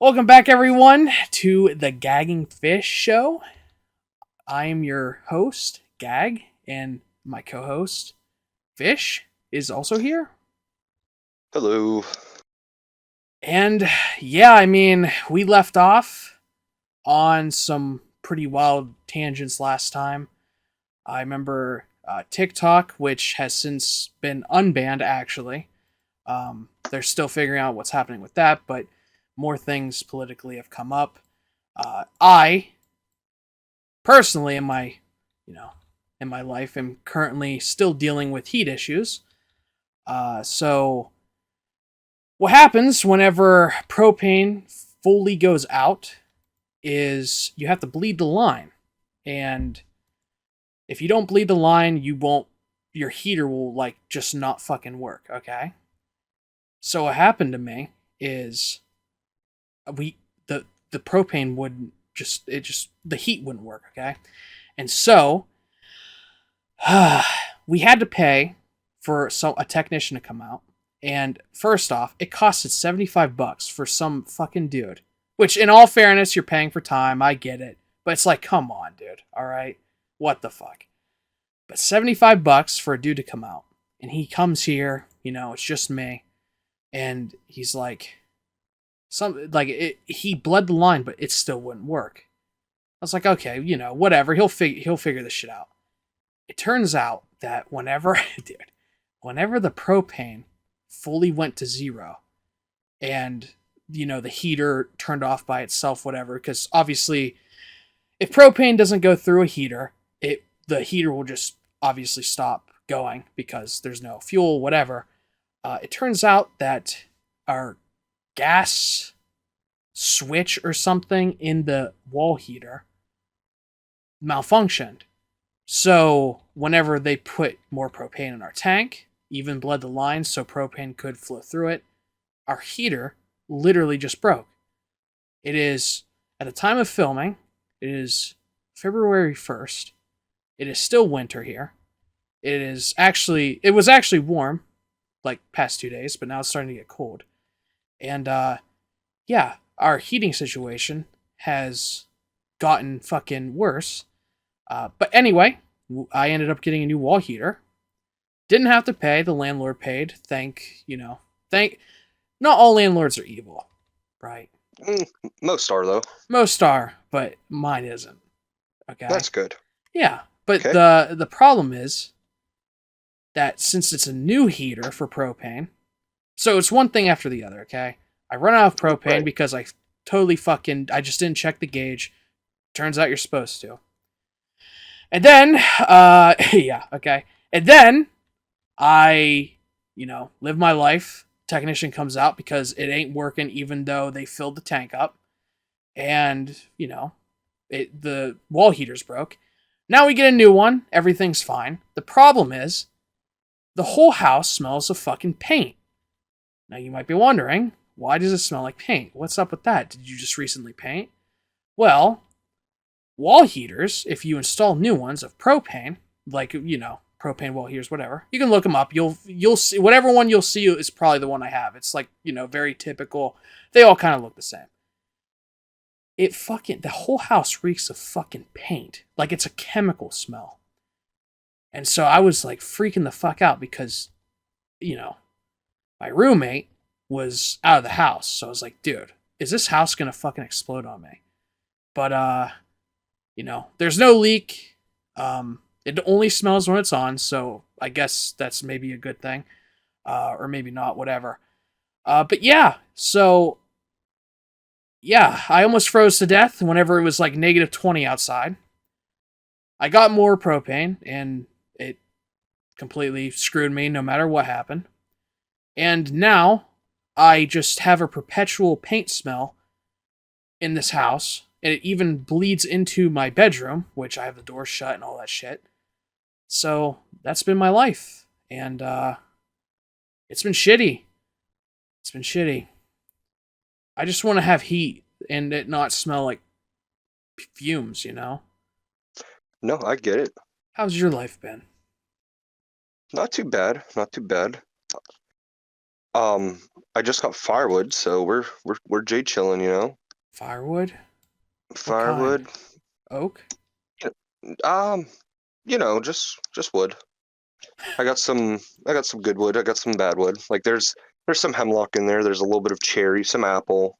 Welcome back, everyone, to the Gagging Fish Show. I am your host, Gag, and my co host, Fish, is also here. Hello. And yeah, we left off on some pretty wild tangents last time. I remember TikTok, which has since been unbanned, actually. They're still figuring out what's happening with that, but more things politically have come up. I personally you know in my life am currently still dealing with heat issues. So what happens whenever propane fully goes out is you have to bleed the line, and if you don't bleed the line, you won't your heater will like just not fucking work. Okay, so what happened to me is we the propane wouldn't just the heat wouldn't work. Okay, and so we had to pay for a technician to come out. And first off, it costed $75 for some fucking dude. Which, in all fairness, you're paying for time. I get it. But it's like, come on, dude. All right? What the fuck? But $75 for a dude to come out. And he comes here, it's just me. And he's like, he bled the line, but it still wouldn't work. I was like, okay, whatever. He'll figure this shit out. It turns out that whenever the propane fully went to zero and the heater turned off by itself, whatever, because obviously if propane doesn't go through a heater, the heater will just obviously stop going because there's no fuel, whatever. It turns out that our gas switch or something in the wall heater malfunctioned. So whenever they put more propane in our tank, even bled the line so propane could flow through it, our heater literally just broke. It is, at the time of filming, it is February 1st. It is still winter here. It was actually warm, like past 2 days, but now it's starting to get cold. And yeah, our heating situation has gotten fucking worse. But anyway, I ended up getting a new wall heater. Didn't have to pay. The landlord paid. Thank. Not all landlords are evil, right? Most are, though. Most are, but mine isn't. Okay. That's good. Yeah, but Okay. the problem is that since it's a new heater for propane, so it's one thing after the other. Okay, I run out of propane Right. because I just didn't check the gauge. Turns out you're supposed to. And then, yeah, okay. And then I, live my life. Technician comes out because it ain't working, even though they filled the tank up. And, the wall heater's broke. Now we get a new one. Everything's fine. The problem is, the whole house smells of fucking paint. Now you might be wondering, why does it smell like paint? What's up with that? Did you just recently paint? Well, wall heaters, if you install new ones of propane, like propane wall heaters, whatever, you can look them up. You'll see whatever one you'll see is probably the one I have. It's like very typical. They all kind of look the same. The whole house reeks of fucking paint, like it's a chemical smell. And so I was like freaking the fuck out because you know my roommate was out of the house, so I was like, dude, is this house gonna fucking explode on me? But there's no leak. It only smells when it's on, so I guess that's maybe a good thing, or maybe not. Whatever. But yeah, so yeah, I almost froze to death whenever it was like -20 outside. I got more propane, and it completely screwed me no matter what happened. And now I just have a perpetual paint smell in this house, and it even bleeds into my bedroom, which I have the door shut and all that shit. So that's been my life, and it's been shitty. It's been shitty. I just want to have heat and it not smell like fumes, No, I get it. How's your life been? Not too bad. Not too bad. Um, I just got firewood, so we're J chilling, you know. Firewood? What kind? Firewood, Oak? um, just wood. I got some good wood. I got some bad wood. Like there's some hemlock in there. There's a little bit of cherry, some apple,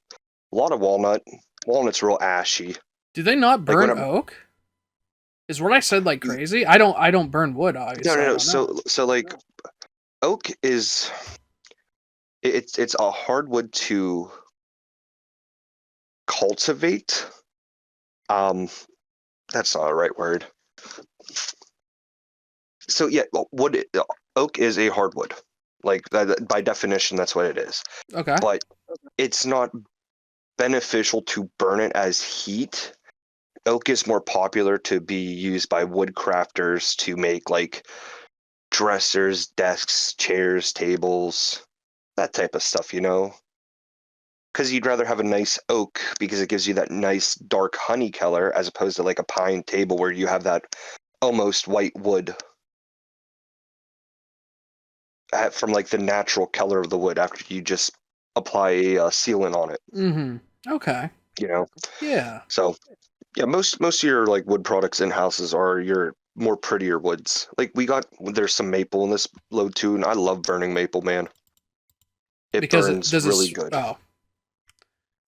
a lot of walnut. Walnut's real ashy. Do they not Like when burn I'm oak? Is what I said like crazy? I don't burn wood, no obviously. no I no. don't know. So like oak is it's a hard wood to cultivate. Um, that's not the right word. So yeah, oak is a hardwood. Like by definition, that's what it is. Okay. But it's not beneficial to burn it as heat. Oak is more popular to be used by wood crafters to make like dressers, desks, chairs, tables, that type of stuff, you know? Because you'd rather have a nice oak because it gives you that nice dark honey color as opposed to like a pine table where you have that almost white wood from like the natural color of the wood after you just apply a sealant on it, Mm-hmm. Okay. you know? Yeah. So yeah, most of your like wood products in houses are your more prettier woods. Like there's some maple in this load too, and I love burning maple, man. It Because burns does really it? good. Oh,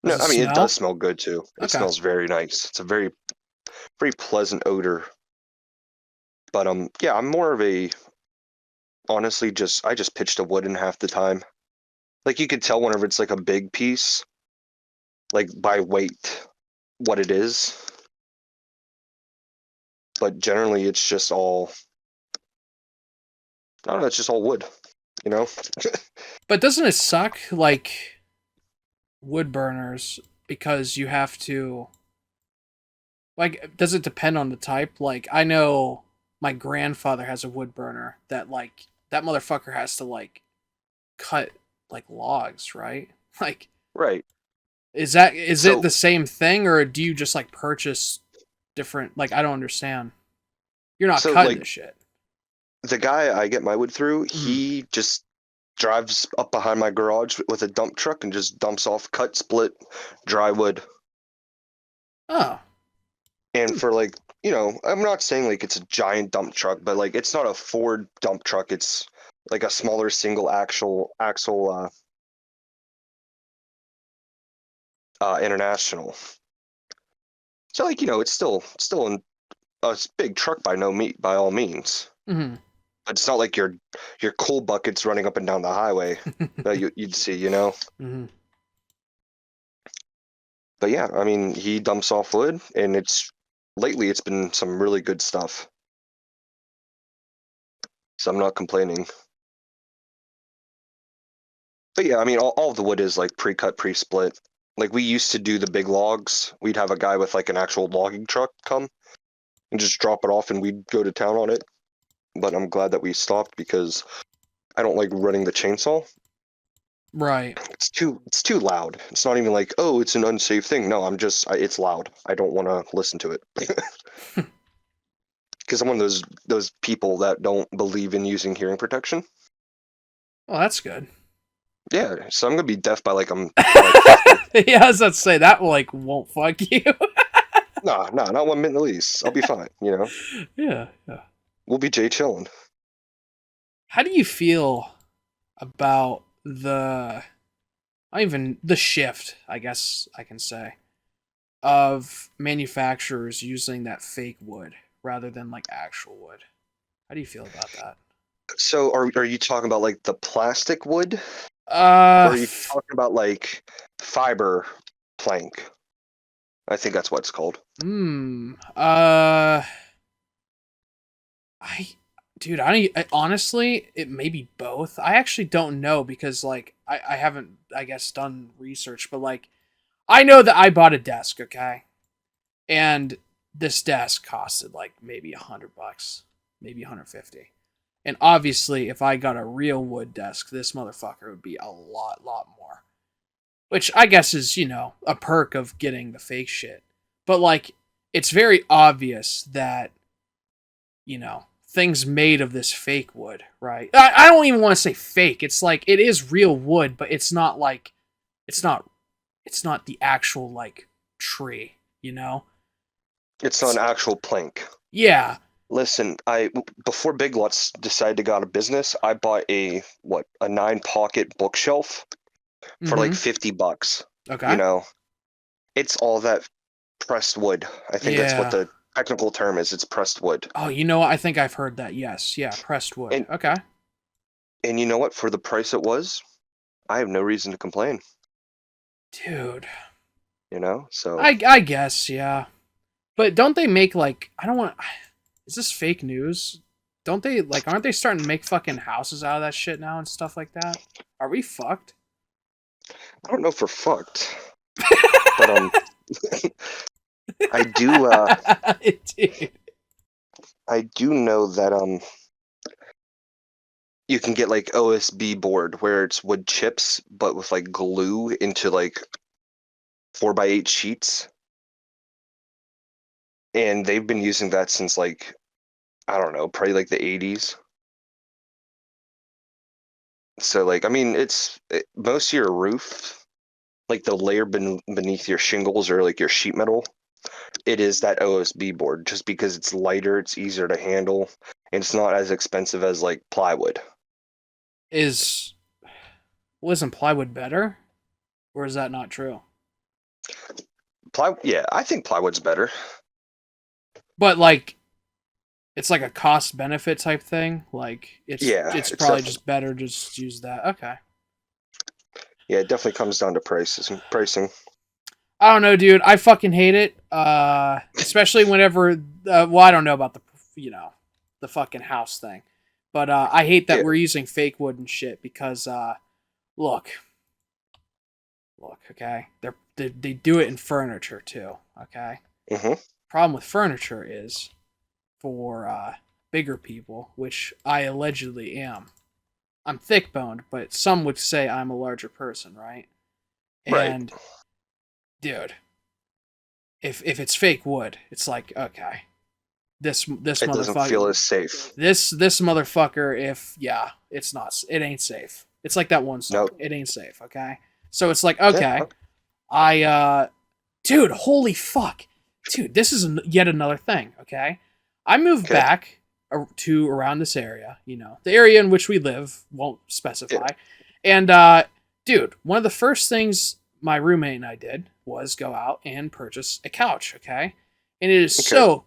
does No, it I mean it does smell? smell good too. It Okay. smells very nice. It's a very pleasant odor. But yeah, I'm more of a honestly just I just pitched a wood in half the time. Like you could tell whenever it's like a big piece, like by weight, what it is. But generally it's just all I don't know, it's just all wood, you know? But doesn't it suck like wood burners because you have to like does it depend on the type? Like I know my grandfather has a wood burner that like that motherfucker has to like cut like logs, right? Like Right. is it So the same thing or do you just like purchase different like I don't understand. You're not so cutting like the shit. the guy I get my wood through, Mm. he just drives up behind my garage with a dump truck and just dumps off cut, split, dry wood. Oh. And Hmm. for like, I'm not saying like it's a giant dump truck, but like it's not a Ford dump truck. It's like a smaller single axle international. So like, it's still a big truck by all means. Mm-hmm. But it's not like your coal buckets running up and down the highway that you'd see, you know. Mm-hmm. But yeah, I mean, he dumps off wood, and lately it's been some really good stuff. So I'm not complaining. But yeah, I mean, all of the wood is like pre-cut, pre-split. Like we used to do the big logs. We'd have a guy with like an actual logging truck come and just drop it off, and we'd go to town on it. But I'm glad that we stopped because I don't like running the chainsaw. Right. It's too loud. It's not even like, oh, it's an unsafe thing. No, it's loud. I don't want to listen to it. Because I'm one of those people that don't believe in using hearing protection. Well, that's good. Yeah, so I'm gonna be deaf by like 50. Yeah, I was about to say that like won't fuck you. Nah, not 1 minute at least. I'll be fine. Yeah, yeah. We'll be Jay chilling. How do you feel about the not even the shift, I guess I can say, of manufacturers using that fake wood rather than like actual wood? How do you feel about that? So are you talking about like the plastic wood, or Uh, are you f- talking about like fiber plank? I think that's what it's called. hmm. I, dude, honestly, it may be both. I actually don't know because like I haven't, I guess, done research, but like I know that I bought a desk, okay, and this desk costed like maybe $100, maybe 150. And obviously, if I got a real wood desk, this motherfucker would be a lot more. Which I guess is, a perk of getting the fake shit. But like, it's very obvious that, you know, things made of this fake wood, right? I don't even want to say fake. It's like it is real wood, but it's not like it's not the actual like tree, you know? It's not an actual plank. Yeah. Listen, before Big Lots decided to go out of business, I bought a 9-pocket bookshelf for like $50. Okay. You know, it's all that pressed wood. I think that's what Yeah. the technical term is. It's pressed wood. Oh, you know what? I think I've heard that. Yes. Yeah. Pressed wood. And Okay. and you know what? For the price it was, I have no reason to complain. Dude. You know, so I guess, yeah. But don't they make like I don't want is this fake news? Don't they like aren't they starting to make fucking houses out of that shit now and stuff like that? Are we fucked? I don't know if we're fucked, but I do Dude. I do know that you can get like OSB board where it's wood chips but with like glue into like 4x8 sheets, and they've been using that since like I don't know, probably like the 80s. So like I mean most of your roof, like the layer beneath your shingles or like your sheet metal, it is that OSB board just because it's lighter, it's easier to handle, and it's not as expensive as like plywood. Wasn't plywood better? Or is that not true? Yeah, I think plywood's better. But like it's like a cost benefit type thing. Like Yeah, it's it's probably just better to just use that. Okay. yeah, it definitely comes down to pricing. I don't know, dude. I fucking hate it. Especially whenever well, I don't know about the fucking house thing. But I hate that Yeah. we're using fake wood and shit because look, okay? They do it in furniture too, okay? Mm-hmm. Problem with furniture is for bigger people, which I allegedly am. I'm thick boned, but some would say I'm a larger person, right? Right. And dude, if it's fake wood, it's like okay, this It doesn't motherfucker, feel as safe. this motherfucker, it ain't safe. It's like that one song, Nope. it ain't safe. Okay, so it's like Yeah. okay, dude, holy fuck, dude, this is yet another thing. Okay, I moved Okay. back to around this area, the area in which we live, won't specify. And dude, one of the first things my roommate and I did was go out and purchase a couch, okay? And it is so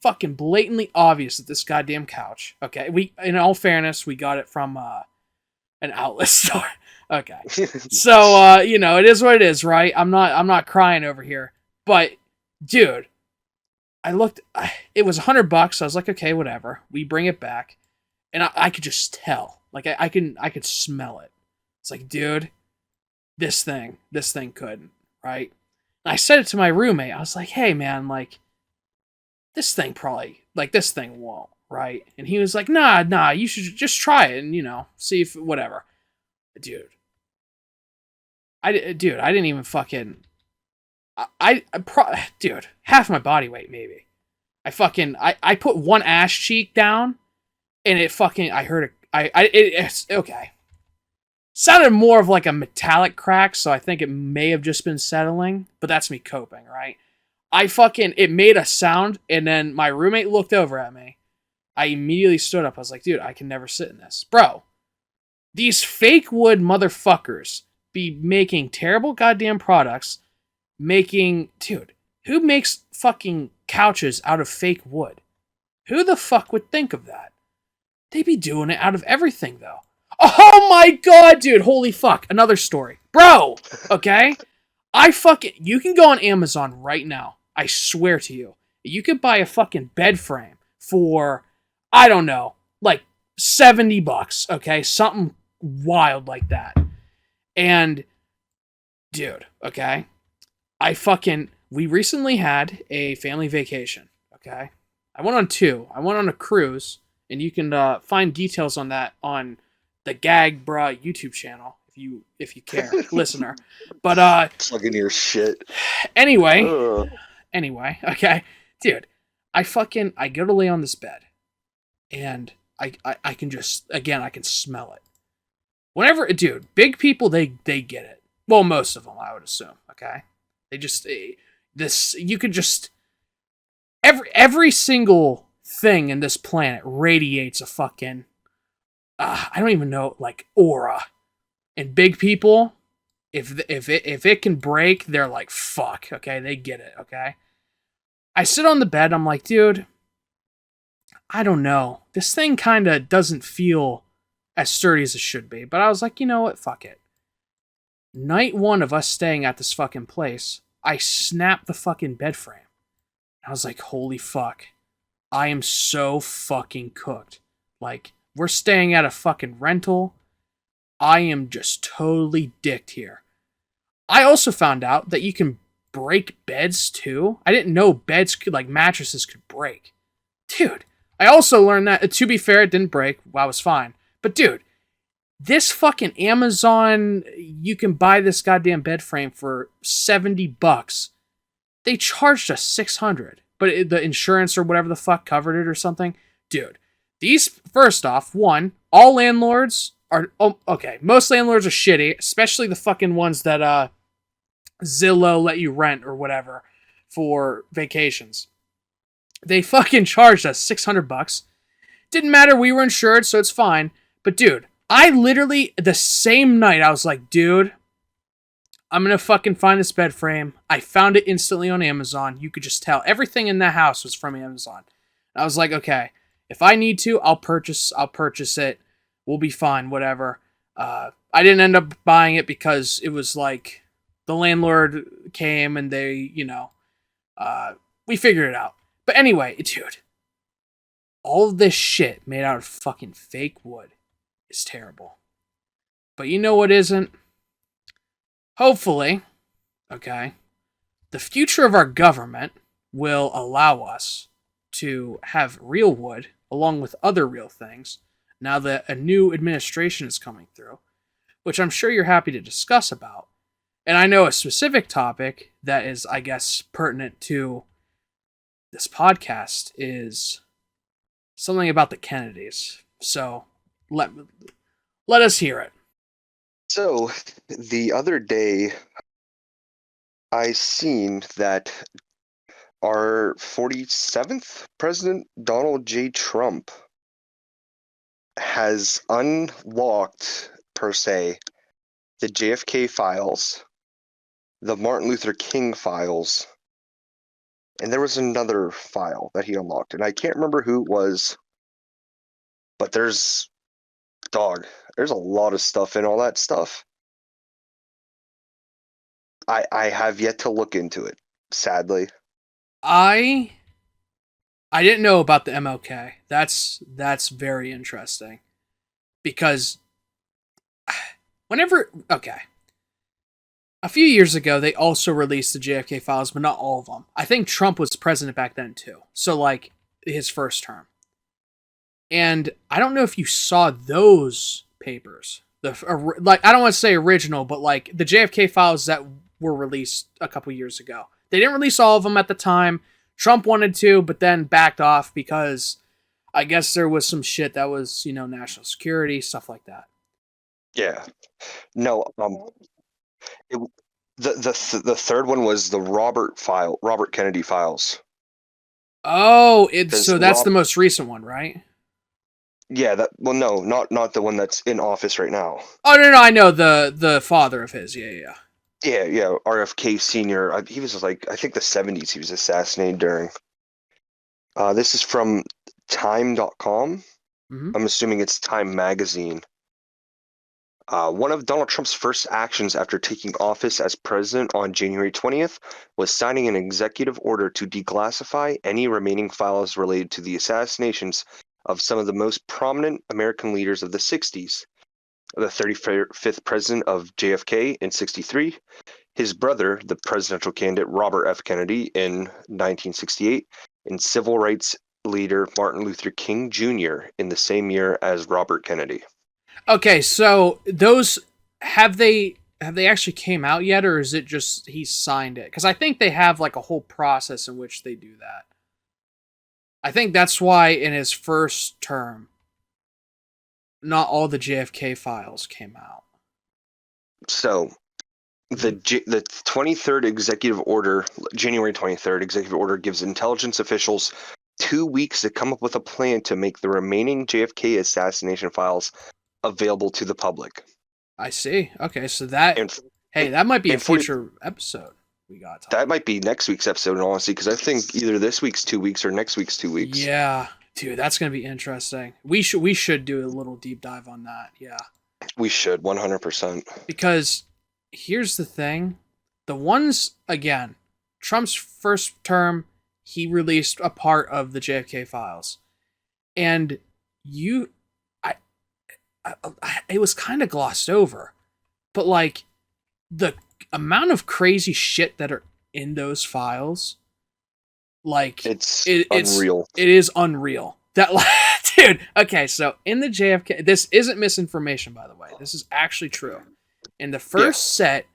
fucking blatantly obvious that this goddamn couch, okay? In all fairness, we got it from an outlet store. Okay. So it is what it is, right? I'm not crying over here. But dude, it was $100. I was like, okay, whatever. We bring it back, and I could just tell, like I could smell it. It's like, dude, this thing couldn't, right? And I said it to my roommate. I was like, hey man, like this thing won't, right? And he was like, nah, you should just try it and see if whatever. Dude, I didn't even fucking dude, half my body weight maybe. I put one ass cheek down, and it fucking I heard it's okay. Sounded more of like a metallic crack, so I think it may have just been settling, but that's me coping, right? It made a sound, and then my roommate looked over at me. I immediately stood up. I was like, dude, I can never sit in this. Bro, these fake wood motherfuckers be making terrible goddamn products, dude, who makes fucking couches out of fake wood? Who the fuck would think of that? They be doing it out of everything, though. Oh my god, dude, holy fuck. Another story. Bro, okay? You can go on Amazon right now. I swear to you. You could buy a fucking bed frame for, I don't know, like $70, okay? Something wild like that. And, dude, okay? We recently had a family vacation, okay? I went on two. I went on a cruise, and you can find details on that on the Gag Bruh YouTube channel if you care, listener. But plugging your shit. Anyway, okay, dude, I go to lay on this bed, and I can just, again, I can smell it. Whenever, dude, big people, they get it. Well, most of them, I would assume. Okay, they just this you could just every single thing in this planet radiates a fucking I don't even know, like, aura. And big people, if it can break, they're like, fuck. Okay, they get it. Okay, I sit on the bed. I'm like, dude, I don't know. This thing kind of doesn't feel as sturdy as it should be. But I was like, you know what? Fuck it. Night one of us staying at this fucking place, I snapped the fucking bed frame. I was like, holy fuck. I am so fucking cooked. Like, we're staying at a fucking rental. I am just totally dicked here. I also found out that you can break beds too. I didn't know beds could, like, mattresses could break. Dude, I also learned that, to be fair, it didn't break. I was fine. But dude, this fucking Amazon, you can buy this goddamn bed frame for $70. They charged us 600, but the insurance or whatever the fuck covered it or something. Dude, these, first off, one, all landlords are, oh, okay, most landlords are shitty, especially the fucking ones that Zillow let you rent or whatever for vacations. They fucking charged us $600. Didn't matter, we were insured, so it's fine. But dude, I literally, the same night, I was like, dude, I'm gonna fucking find this bed frame. I found it instantly on Amazon. You could just tell everything in that house was from Amazon. I was like, okay, if I need to, I'll purchase it. We'll be fine, whatever. I didn't end up buying it because it was like the landlord came and they, we figured it out. But anyway, dude, all of this shit made out of fucking fake wood is terrible. But you know what isn't? Hopefully, okay, the future of our government will allow us to have real wood along with other real things now that a new administration is coming through, which I'm sure you're happy to discuss about. And I know a specific topic that is, I guess, pertinent to this podcast is something about the Kennedys. So let us hear it. So the other day, I seen that our 47th President Donald J. Trump has unlocked, per se, the JFK files, the Martin Luther King files, and there was another file that he unlocked, and I can't remember who it was, but there's a lot of stuff in all that stuff. I have yet to look into it, sadly. I didn't know about the MLK. That's very interesting. Because a few years ago they also released the JFK files, but not all of them. I think Trump was president back then too. So like his first term. And I don't know if you saw those papers. I don't want to say original, but like the JFK files that were released a couple years ago. They didn't release all of them at the time. Trump wanted to, but then backed off because I guess there was some shit that was, national security, stuff like that. Yeah. No, it, the third one was the Robert Kennedy files. Oh, so that's the most recent one, right? Yeah, no, not the one that's in office right now. Oh no, I know the father of his. Yeah. Yeah, RFK Sr. He was like, I think the 70s he was assassinated during. This is from time.com. Mm-hmm. I'm assuming it's Time Magazine. One of Donald Trump's first actions after taking office as president on January 20th was signing an executive order to declassify any remaining files related to the assassinations of some of the most prominent American leaders of the 60s. The 35th president of JFK in 63, his brother, the presidential candidate Robert F. Kennedy in 1968, and civil rights leader Martin Luther King Jr. in the same year as Robert Kennedy. Okay, so those have they actually came out yet, or is it just he signed it? Because I think they have like a whole process in which they do that. I think that's why in his first term, not all the JFK files came out. So the 23rd executive order, January 23rd executive order, gives intelligence officials 2 weeks to come up with a plan to make the remaining JFK assassination files available to the public. I see. Okay, so that And that might be a 40 future episode we got to talk that might be next week's episode, honestly, because I think either this week's 2 weeks or next week's 2 weeks. Yeah, dude, that's gonna be interesting. We should do a little deep dive on that. Yeah, We should 100%. because here's the thing: the ones again, Trump's first term, he released a part of the JFK files, and you, I it was kind of glossed over, but like the amount of crazy shit that are in those files, like It's it's unreal. it is unreal. That dude. Okay, so in the JFK, this isn't misinformation, by the way. This is actually true. In the first set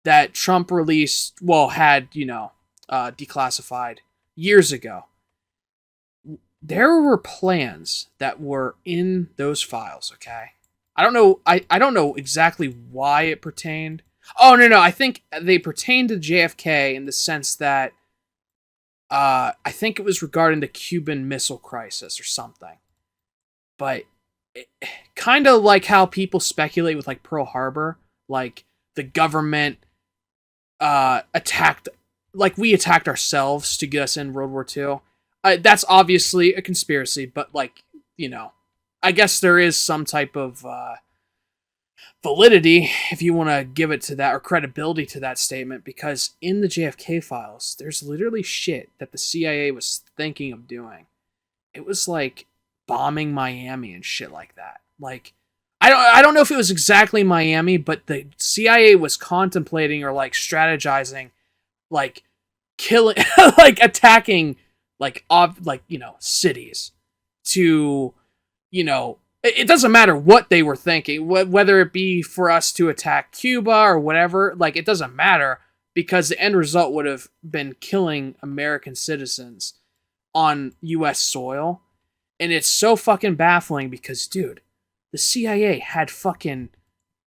that Trump released, well, had declassified years ago, there were plans that were in those files. Okay, I don't know. I don't know exactly why it pertained. Oh no, I think they pertain to JFK in the sense that I think it was regarding the Cuban Missile Crisis or something. But kind of like how people speculate with like Pearl Harbor, like the government attacked, like we attacked ourselves to get us in World War II. That's obviously a conspiracy, but like, I guess there is some type of validity, if you want to give it to that, or credibility to that statement, because in the JFK files, there's literally shit that the CIA was thinking of doing. It was like bombing Miami and shit like that. Like, I don't know if it was exactly Miami, but the CIA was contemplating or like strategizing, like killing, like attacking, like cities to, it doesn't matter what they were thinking, whether it be for us to attack Cuba or whatever, like it doesn't matter, because the end result would have been killing American citizens on US soil. And it's so fucking baffling because, dude, the CIA had fucking,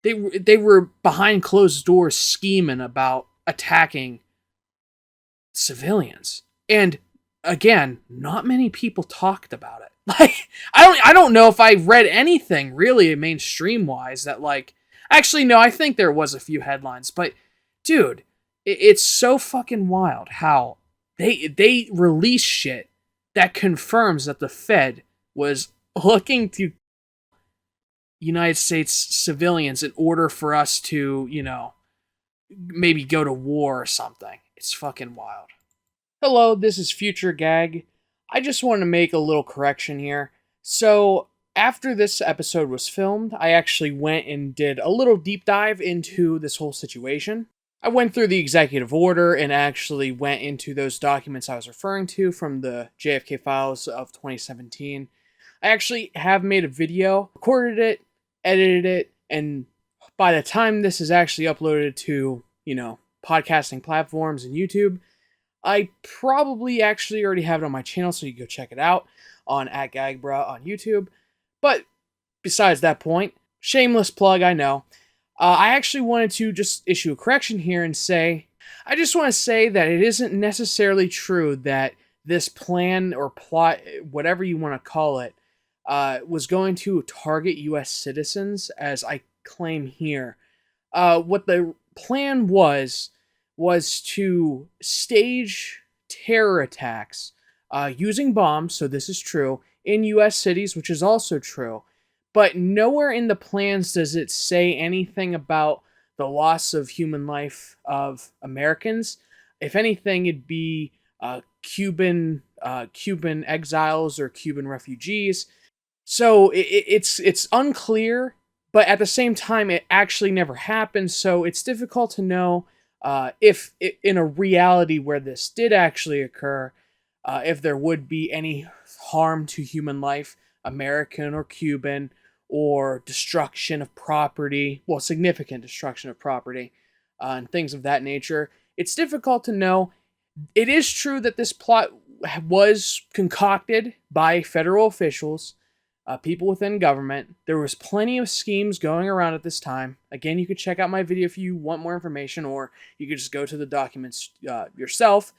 they were behind closed doors scheming about attacking civilians. And again, not many people talked about it. Like, I don't know if I read anything really mainstream wise that like, actually no, I think there was a few headlines, but dude, it's so fucking wild how they release shit that confirms that the Fed was looking to United States civilians in order for us to, maybe go to war or something. It's fucking wild. Hello, this is Future Gag. I just want to make a little correction here. So, after this episode was filmed, I actually went and did a little deep dive into this whole situation. I went through the executive order and actually went into those documents I was referring to from the JFK files of 2017. I actually have made a video, recorded it, edited it, and by the time this is actually uploaded to, podcasting platforms and YouTube, I probably actually already have it on my channel, so you can go check it out on @gagbra on YouTube. But besides that point, shameless plug, I know. I actually wanted to just issue a correction here and say, I just want to say that it isn't necessarily true that this plan or plot, whatever you want to call it, was going to target U.S. citizens, as I claim here. What the plan was to stage terror attacks using bombs, so this is true, in U.S. cities, which is also true. But nowhere in the plans does it say anything about the loss of human life of Americans. If anything, it'd be Cuban exiles or Cuban refugees. So it's unclear, but at the same time, it actually never happened. So it's difficult to know if in a reality where this did actually occur, if there would be any harm to human life, American or Cuban, or destruction of property, well, significant destruction of property, and things of that nature. It's difficult to know. It is true that this plot was concocted by federal officials, people within government. There was plenty of schemes going around at this time. Again, you could check out my video if you want more information, or you could just go to the documents yourself.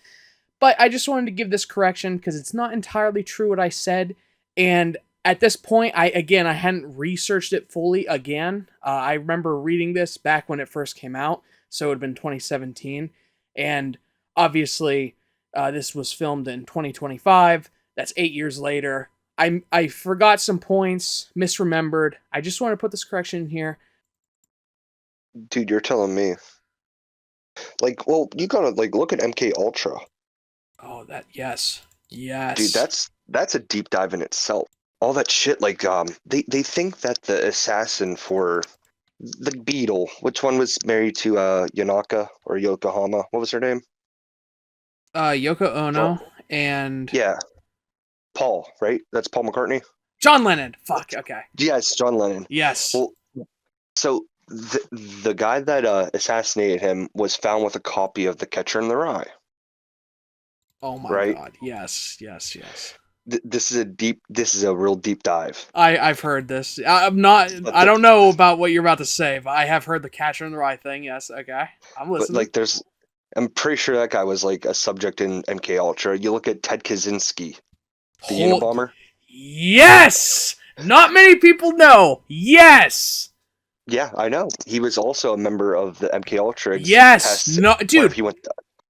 But I just wanted to give this correction because it's not entirely true what I said. And at this point, I hadn't researched it fully again. I remember reading this back when it first came out, so it would have been 2017. And obviously, this was filmed in 2025. That's 8 years later. I forgot some points, misremembered. I just want to put this correction in here. Dude, you're telling me. Like, well, you gotta like look at MK Ultra. Oh, yes. Dude, that's a deep dive in itself. All that shit, like, they think that the assassin for the Beetle, which one was married to Yanaka or Yokohama? What was her name? Yoko Ono and Yeah, Paul, right? That's Paul McCartney. John Lennon. Fuck. Okay. Yes, John Lennon. Yes. Well, so the guy that assassinated him was found with a copy of The Catcher in the Rye. Oh my right? god. Yes. This is a real deep dive. I've heard this. I don't know about what you're about to say, but I have heard the Catcher in the Rye thing. Yes. Okay. I'm listening. But like, I'm pretty sure that guy was like a subject in MK Ultra. You look at Ted Kaczynski, the Unabomber. Yes! Not many people know. Yes! Yeah, I know. He was also a member of the MK Ultra. Yes! No, dude. He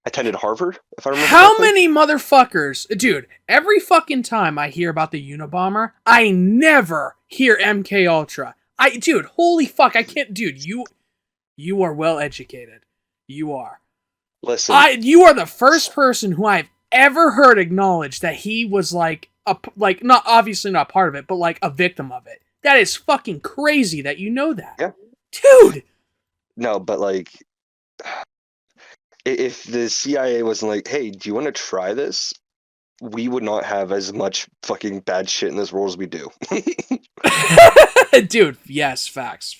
attended Harvard, if I remember How correctly. many motherfuckers... Dude, every fucking time I hear about the Unabomber, I never hear MK Ultra. Dude, holy fuck, I can't... Dude, you are well educated. You are. Listen. You are the first person who I've ever heard acknowledge that he was not obviously not part of it, but like a victim of it. That is fucking crazy that you know that. Yeah. Dude! No, but like, if the CIA wasn't like, hey, do you want to try this? We would not have as much fucking bad shit in this world as we do. Dude, yes, facts.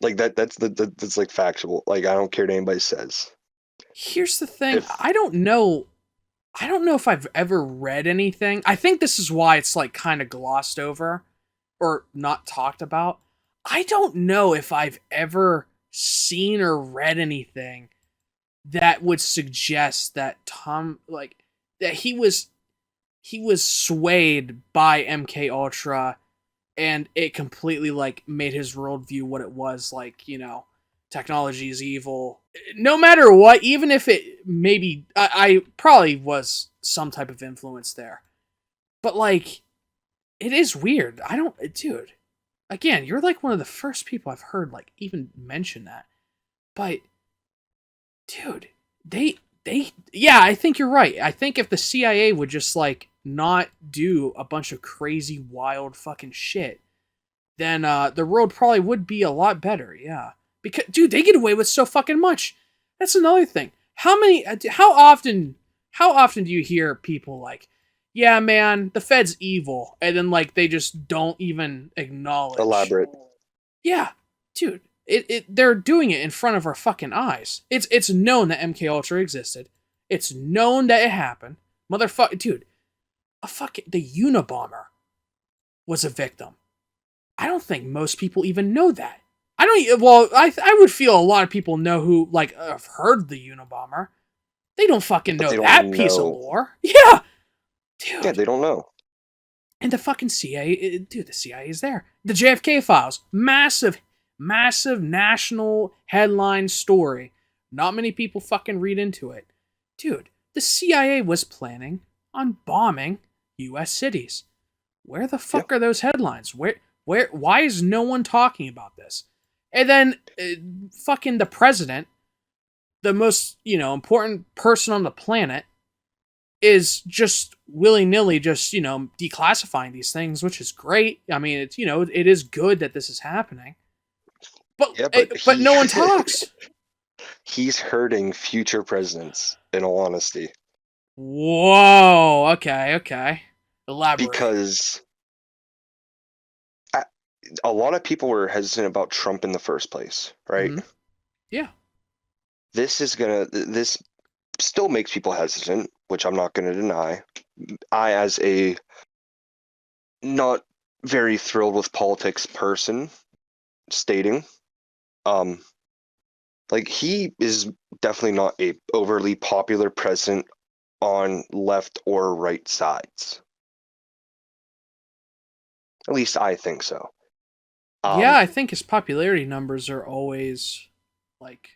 Like that's like factual. Like, I don't care what anybody says. Here's the thing, I don't know if I've ever read anything. I think this is why it's like kind of glossed over or not talked about. I don't know if I've ever seen or read anything that would suggest that that he was swayed by MK Ultra and it completely like made his worldview what it was, like, you know, technology is evil. No matter what, even if it maybe... I probably was some type of influence there. But, like, it is weird. Dude, again, you're, like, one of the first people I've heard, like, even mention that. But, dude, yeah, I think you're right. I think if the CIA would just, like, not do a bunch of crazy, wild fucking shit, then the world probably would be a lot better, yeah. Because, dude, they get away with so fucking much. That's another thing. How often do you hear people like, yeah, man, the Fed's evil, and then like they just don't even acknowledge. Elaborate. Yeah, dude, they're doing it in front of our fucking eyes. It's known that MK Ultra existed. It's known that it happened. Motherfucker, dude, the Unabomber was a victim. I don't think most people even know that. I would feel a lot of people know who, like, have heard the Unabomber. They don't fucking know that piece of lore. Yeah! Dude. Yeah, they don't know. And the fucking CIA, dude, the CIA is there. The JFK Files. Massive national headline story. Not many people fucking read into it. Dude, the CIA was planning on bombing U.S. cities. Where the fuck are those headlines? Why is no one talking about this? And then, fucking the president, the most, important person on the planet, is just willy-nilly just, declassifying these things, which is great. I mean, it's, it is good that this is happening. But no one talks. He's hurting future presidents, in all honesty. Whoa, okay. Elaborate. Because a lot of people were hesitant about Trump in the first place, right? Mm-hmm. Yeah. This still makes people hesitant, which I'm not going to deny. I, as a not very thrilled with politics person, stating, um, like he is definitely not a overly popular president on left or right sides. At least I think so. Yeah, Um, I think his popularity numbers are always like,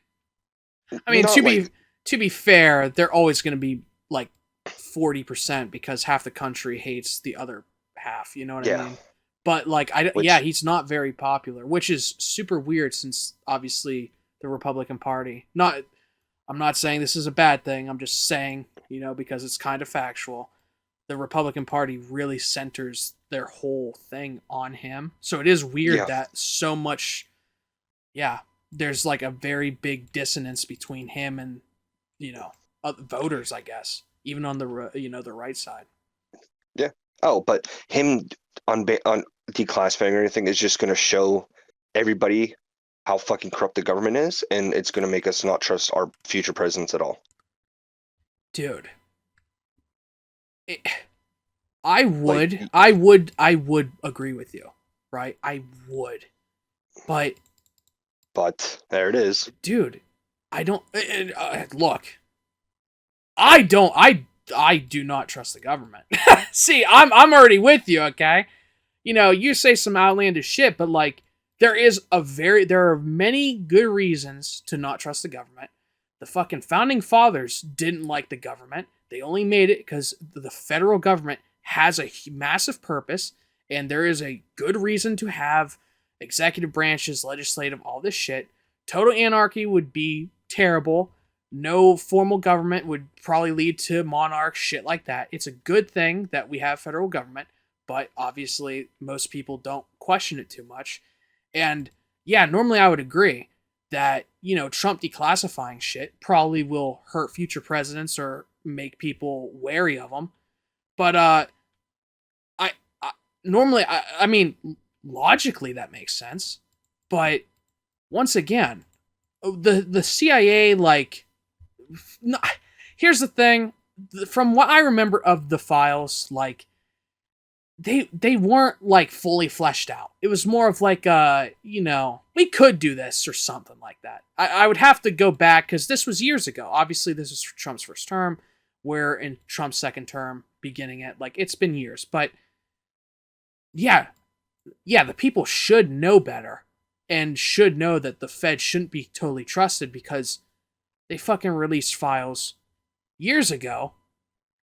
I mean, not like to be fair, they're always going to be like 40% because half the country hates the other half, you know what I yeah, mean? But like yeah, which he's not very popular, which is super weird since obviously the Republican Party. Not I'm not saying this is a bad thing. I'm just saying, you know, because it's kind of factual. The Republican Party really centers their whole thing on him. So it is weird yeah, that so much, yeah, there's like a very big dissonance between him and, you know, voters, I guess, even on the, you know, the right side. yeah. Oh, but him on declassifying or anything is just going to show everybody how fucking corrupt the government is, and it's going to make us not trust our future presidents at all. Dude, it, Like, I would agree with you, right? I would. But but there it is. dude, I don't look. I don't. I do not trust the government. See, I'm already with you. Okay, you know, you say some outlandish shit, but like there are many good reasons to not trust the government. The fucking founding fathers didn't like the government. They only made it because the federal government has a massive purpose, and there is a good reason to have executive branches, legislative, all this shit. Total anarchy would be terrible. No formal government would probably lead to monarch shit like that. It's a good thing that we have federal government, but obviously most people don't question it too much. And yeah, normally I would agree that, you know, Trump declassifying shit probably will hurt future presidents or make people wary of them. But I normally I mean logically that makes sense. But once again, the CIA like no, here's the thing, from what I remember of the files, like they weren't like fully fleshed out. It was more of like you know, we could do this or something like that. I would have to go back because this was years ago. Obviously, this is Trump's first term. We're in Trump's second term, beginning it. Like it's been years, but yeah, yeah, the people should know better and should know that the Fed shouldn't be totally trusted because they fucking released files years ago,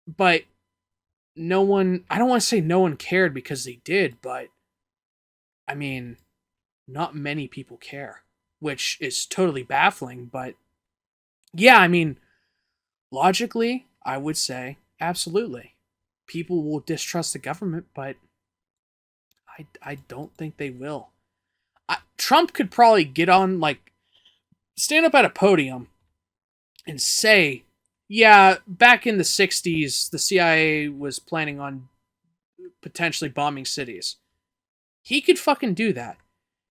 but no one, I don't want to say no one cared because they did, but I mean, not many people care, which is totally baffling. But yeah, I mean, logically, I would say absolutely. People will distrust the government, but I don't think they will. Trump could probably get on, like, stand up at a podium and say, yeah, back in the 60s, the CIA was planning on potentially bombing cities. He could fucking do that.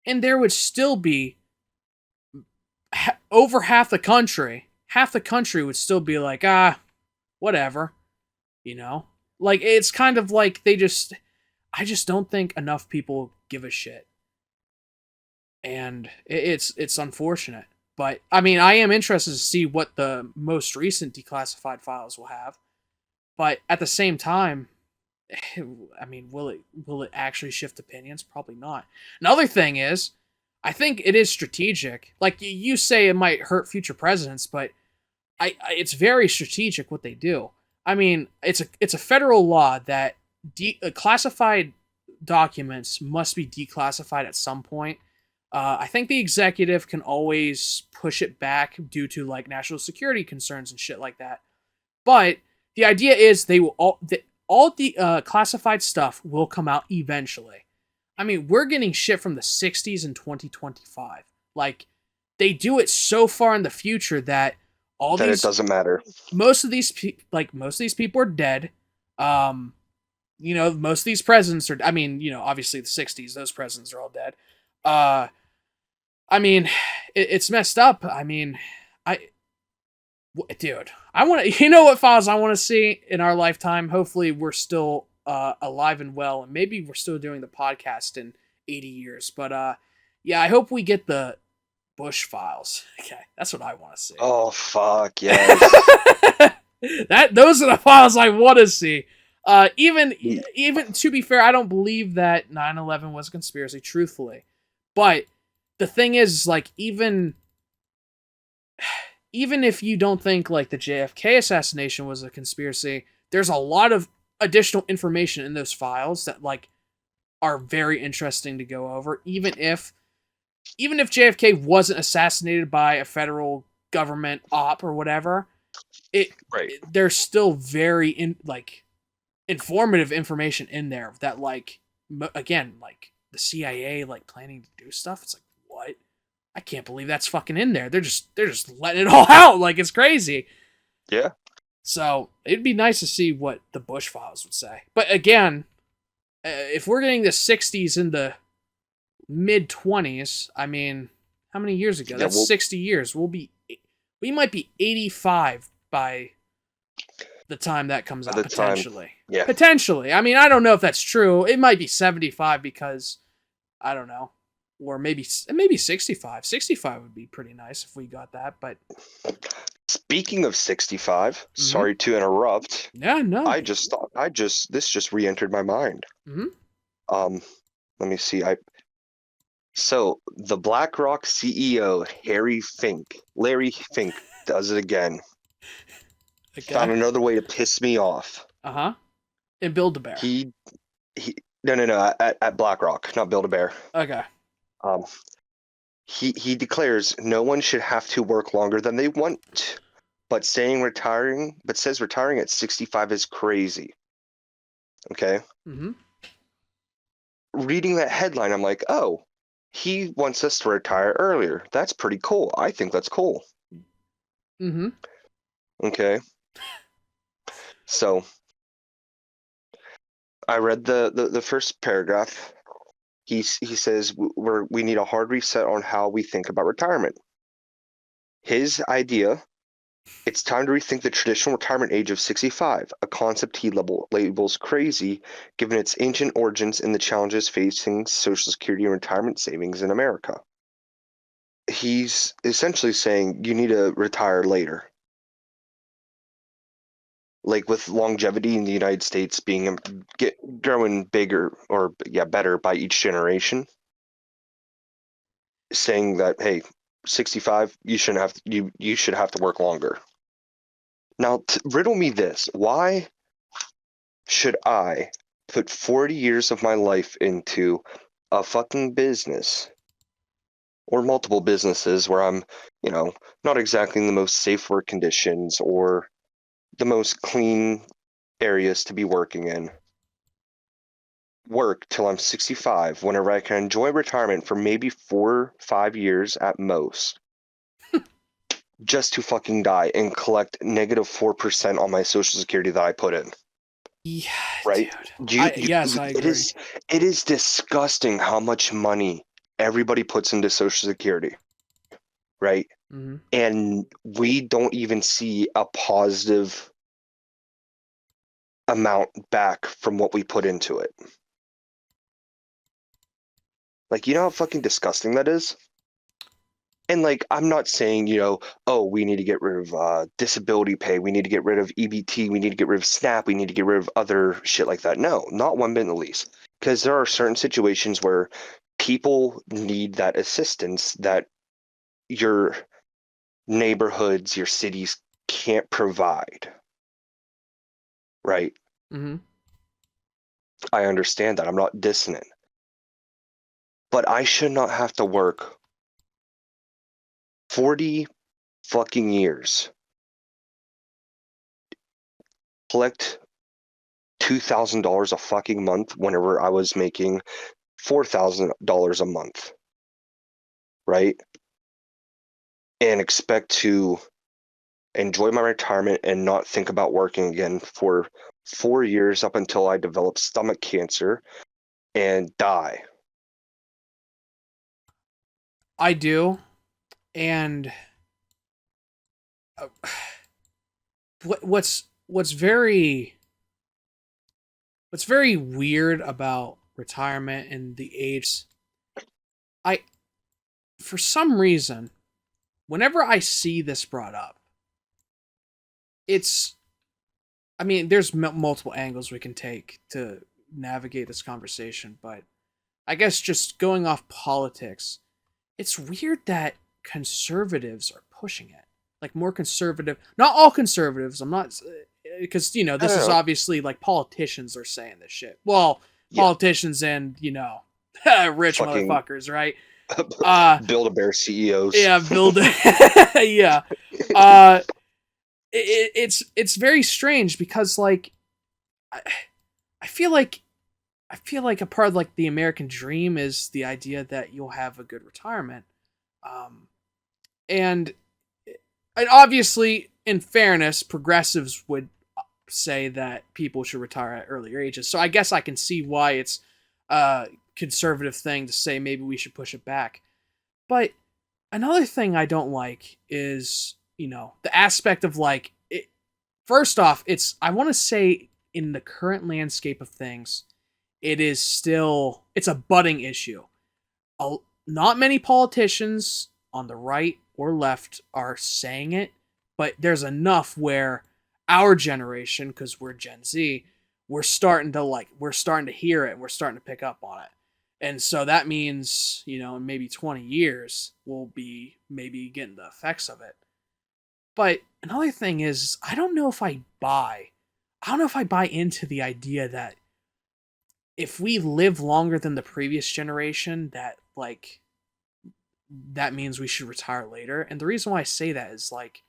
And there would still be over half the country would still be like, ah, whatever, you know? Like, it's kind of like I just don't think enough people give a shit. And it's unfortunate. But, I mean, I am interested to see what the most recent declassified files will have. But at the same time, I mean, will it actually shift opinions? Probably not. Another thing is, I think it is strategic. Like you say, it might hurt future presidents, but it's very strategic what they do. I mean, it's a federal law that classified documents must be declassified at some point. I think the executive can always push it back due to like national security concerns and shit like that. But the idea is they will all the classified stuff will come out eventually. I mean, we're getting shit from the 60s in 2025. Like, they do it so far in the future that all That it these, doesn't matter. most of these people are dead. Um, you know, most of these presidents are, I mean, you know, obviously the 60s, those presidents are all dead. Uh, I mean, it's messed up. I mean, I Dude, I want to. You know what files I want to see in our lifetime? Hopefully, we're still alive and well, and maybe we're still doing the podcast in 80 years. But yeah, I hope we get the Bush files. Okay, that's what I want to see. Oh fuck yes. Those are the files I want to see. Even Y- even to be fair, I don't believe that 9/11 was a conspiracy, truthfully. But the thing is, like, even if you don't think like the JFK assassination was a conspiracy, there's a lot of additional information in those files that like are very interesting to go over. Even if JFK wasn't assassinated by a federal government op or whatever, Right. there's still very informative information in there that like again like the CIA like planning to do stuff. It's like what? I can't believe that's fucking in there. They're just letting it all out like it's crazy. Yeah. So it'd be nice to see what the Bush files would say. But again, if we're getting the 60s in the mid 20s, I mean, how many years ago? Yeah. That's 60 years. We might be 85 by the time that comes At out the time. potentially. Yeah. Potentially. I mean, I don't know if that's true. It might be 75 because I don't know. Or maybe 65. 65 would be pretty nice if we got that, but Speaking of 65, mhm. sorry to interrupt. Yeah, no. This just re-entered my mind. Mhm. Um, let me see. So the BlackRock CEO Larry Fink does it again. Okay. Found another way to piss me off. Uh-huh. And Build a Bear. He he no at BlackRock, not Build-A-Bear. Okay. Um, he declares no one should have to work longer than they want, but says retiring at 65 is crazy. Okay. Mhm. Reading that headline, I'm like, oh, he wants us to retire earlier. That's pretty cool. I think that's cool. Mhm. Okay. So I read the first paragraph. He says we need a hard reset on how we think about retirement. His idea: it's time to rethink the traditional retirement age of 65, a concept he labels crazy given its ancient origins and the challenges facing Social Security and retirement savings in America. He's essentially saying you need to retire later. Like with longevity in the United States being growing bigger or yeah better by each generation, saying that hey, 65 you should have to work longer. Now riddle me this: why should I put 40 years of my life into a fucking business or multiple businesses where I'm, not exactly in the most safe work conditions or the most clean areas to be working in? Work till I'm 65 whenever I can enjoy retirement for maybe 4 5 years at most, just to fucking die and collect -4% on my social security that I put in. Yeah, Right? dude. You, Yes, you I it agree. is disgusting how much money everybody puts into social security, right? Mhm. And we don't even see a positive amount back from what we put into it. Like, you know how fucking disgusting that is? And like, I'm not saying, oh, we need to get rid of disability pay, we need to get rid of EBT, we need to get rid of SNAP, we need to get rid of other shit like that. No, not one bit in the least. Because there are certain situations where people need that assistance that your neighborhoods, your cities can't provide. Right? Mhm. I understand that. I'm not dissonant. But I should not have to work 40 fucking years, collect $2,000 a fucking month whenever I was making $4,000 a month, right? And expect to enjoy my retirement and not think about working again for 4 years up until I develop stomach cancer and die. I do. And what's very weird about retirement and the age, I for some reason, whenever I see this brought up, it's, I mean, there's multiple angles we can take to navigate this conversation, but I guess just going off politics, it's weird that conservatives are pushing it. Like more conservative, not all conservatives. I'm not, because I this don't is know. obviously like politicians are saying this shit. Well, Yeah, politicians and rich fucking motherfuckers, right? Uh, Build a Bear CEOs. yeah, build. Yeah, uh, it's very strange because like I, I feel like a part of like the American dream is the idea that you'll have a good retirement. Um, and obviously, in fairness, progressives would say that people should retire at earlier ages. So I guess I can see why it's a conservative thing to say maybe we should push it back. But another thing I don't like is, the aspect of like it, first off, it's, I want to say, in the current landscape of things, it's a budding issue. Not many politicians on the right or left are saying it, but there's enough where our generation, because we're Gen Z, we're starting to hear it and we're starting to pick up on it. And so that means, in maybe 20 years, we'll be maybe getting the effects of it. But another thing is, I don't know if I buy into the idea that if we live longer than the previous generation, that means we should retire later. And the reason why I say that is like,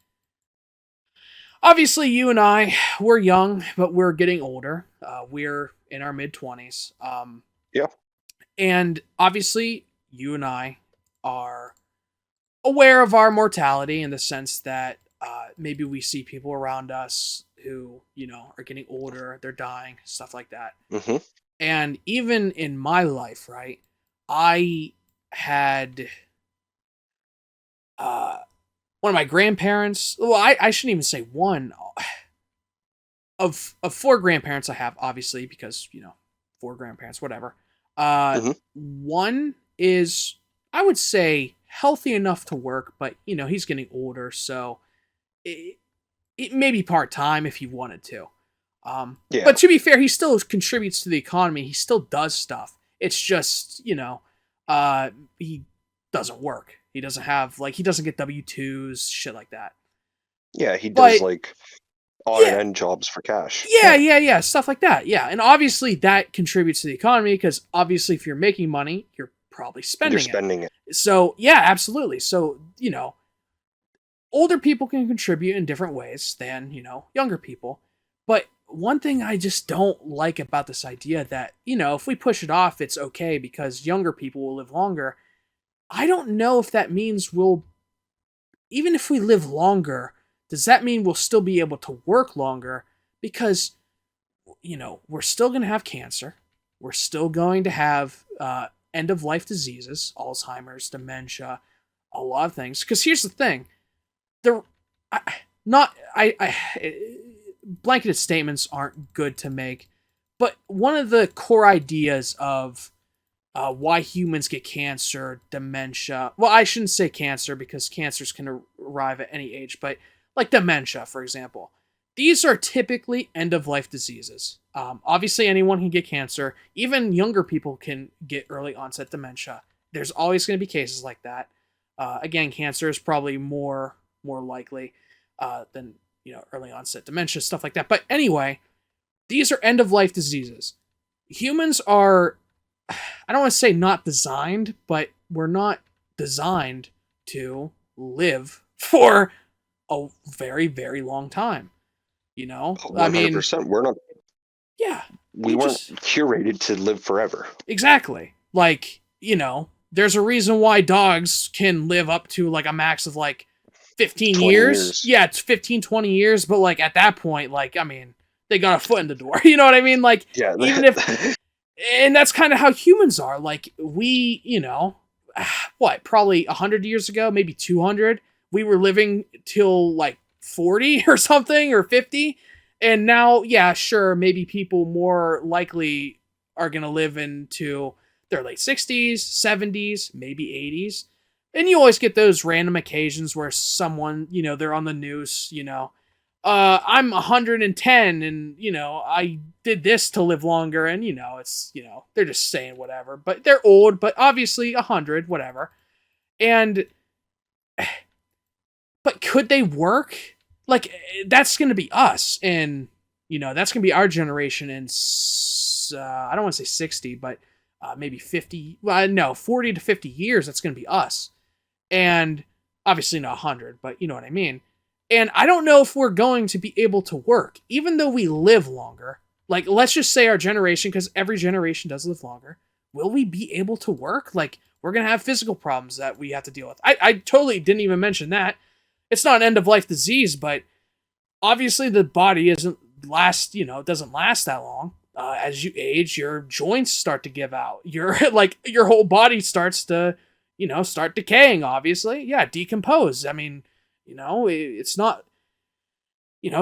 obviously you and I, we're young, but we're getting older. We're in our mid 20s. Yeah, And obviously you and I are aware of our mortality in the sense that maybe we see people around us who, are getting older, they're dying, stuff like that. hmm And even in my life, right, I had uh, one of my grandparents. Well, I shouldn't even say one of four grandparents I have, obviously, because four grandparents, whatever. hmm One is, I would say, healthy enough to work, but he's getting older, so it, it may be part time if he wanted to. yeah, But to be fair, he still contributes to the economy. He still does stuff. It's just, he doesn't work. He doesn't have, like, he doesn't get W-2s, shit like that. yeah. He does But like on and yeah, end jobs for cash. yeah, Yeah, yeah, yeah, stuff like that. Yeah, and obviously that contributes to the economy because obviously if you're making money, you're probably you're spending it. spending it. So yeah, absolutely. So older people can contribute in different ways than younger people. But one thing I just don't like about this idea that if we push it off, it's okay because younger people will live longer. I don't know if that means we'll, even if we live longer, does that mean we'll still be able to work longer? Because we're still going to have cancer. We're still going to have end of life diseases, Alzheimer's, dementia, a lot of things. Because here's the thing: the I, not I blanketed statements aren't good to make, but one of the core ideas of why humans get cancer, dementia. Well, I shouldn't say cancer because cancers can arrive at any age, but like dementia, for example. These are typically end of life diseases. Obviously, anyone can get cancer. Even younger people can get early onset dementia. There's always going to be cases like that. Again, cancer is probably more likely than early onset dementia, stuff like that. But anyway, these are end of life diseases. Humans are, I don't want to say not designed, but we're not designed to live for a very, very long time. I One hundred mean, percent. We're not. yeah, We you weren't just, curated to live forever. exactly. Like, there's a reason why dogs can live up to like a max of like 15 20 years. years. Yeah, it's 15, 20 years, but like at that point, like, I mean, they got a foot in the door. You know what I mean? Like, Yeah. even if, and that's kind of how humans are. Like, we, what, probably 100 years ago, maybe 200, we were living till like 40 or something, or 50. And now, yeah, sure, maybe people more likely are going to live into their late 60s, 70s, maybe 80s. And you always get those random occasions where someone, they're on the news, I'm 110 and, I did this to live longer. And, it's, they're just saying whatever. But they're old, but obviously 100, whatever. And, but could they work? Like, that's going to be us. And, that's going to be our generation in, I don't want to say 60, but maybe 50. Well, no, 40 to 50 years, that's going to be us. And obviously not 100, but you know what I mean. And I don't know if we're going to be able to work, even though we live longer. Like, let's just say our generation, because every generation does live longer. Will we be able to work? Like, we're going to have physical problems that we have to deal with. I totally didn't even mention that. It's not an end-of-life disease, but obviously the body doesn't last that long. As you age, your joints start to give out. Your whole body starts to, start decaying, obviously. Yeah, decompose. I mean, it's not,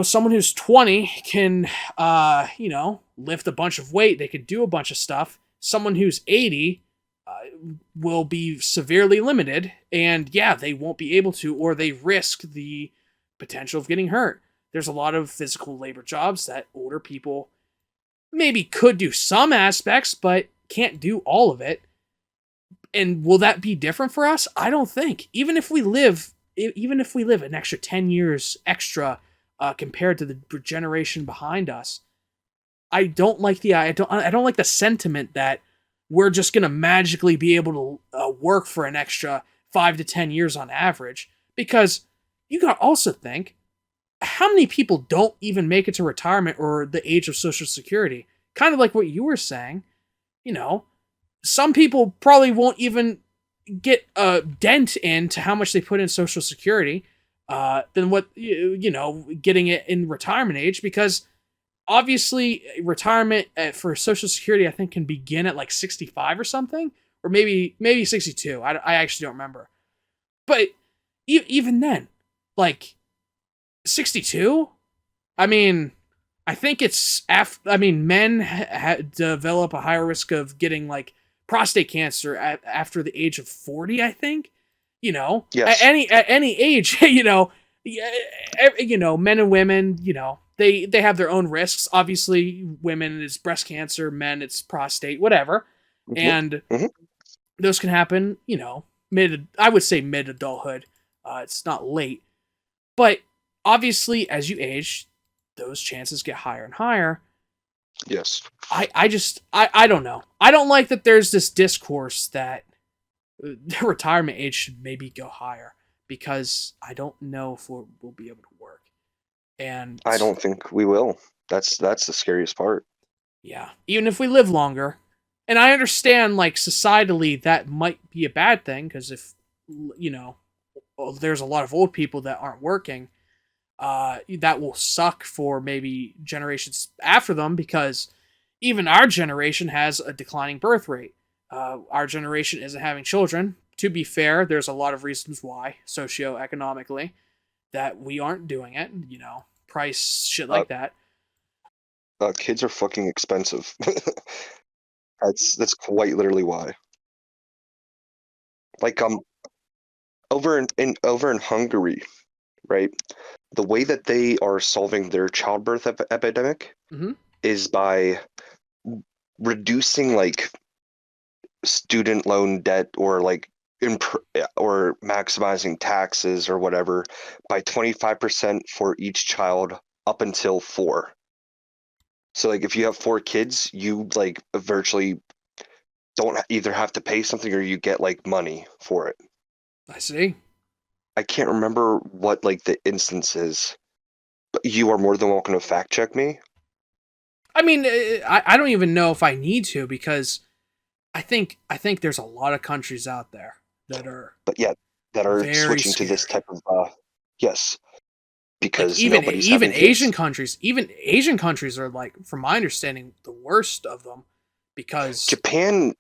someone who's 20 can, lift a bunch of weight. They can do a bunch of stuff. Someone who's 80 will be severely limited, and yeah, they won't be able to, or they risk the potential of getting hurt. There's a lot of physical labor jobs that older people maybe could do some aspects, but can't do all of it. And will that be different for us? I don't think. Even if we live an extra 10 years extra compared to the generation behind us, I don't like the sentiment that we're just gonna magically be able to work for an extra 5 to 10 years on average. Because you gotta also think, how many people don't even make it to retirement or the age of Social Security? Kind of like what you were saying, some people probably won't even get a dent into how much they put in Social Security than what, getting it in retirement age, because obviously retirement for Social Security, I think, can begin at like 65 or something, or maybe 62. I actually don't remember. But even then, like, 62? I mean, I think it's men develop a higher risk of getting like prostate cancer after the age of 40, I think. Yes. At any age, men and women, they have their own risks. Obviously, women it's breast cancer, men it's prostate, whatever. Mm-hmm. And Mm-hmm. those can happen, I would say mid adulthood. It's not late. But obviously, as you age, those chances get higher and higher. Yes. I don't know. I don't like that there's this discourse that the retirement age should maybe go higher, because I don't know if we'll be able to work. And I don't think we will. That's the scariest part. Yeah, even if we live longer. And I understand, like, societally that might be a bad thing, because if, there's a lot of old people that aren't working, that will suck for maybe generations after them, because even our generation has a declining birth rate. Our generation isn't having children. To be fair, there's a lot of reasons why, socioeconomically, that we aren't doing it. Price, shit like that. Kids are fucking expensive. That's quite literally why. Like over in Hungary, right? The way that they are solving their childbirth epidemic Mm-hmm. is by reducing like student loan debt, or like or maximizing taxes or whatever by 25% for each child up until 4. So like if you have 4 kids, you like virtually don't either have to pay something or you get like money for it. I see. I can't remember what like the instance is, but you are more than welcome to fact check me. I mean, I don't even know if I need to, because I think there's a lot of countries out there that are, but yeah, that are switching scary to this type of yes, because like even nobody's having Asian kids. countries. Even Asian countries are, like, from my understanding, the worst of them, because Japan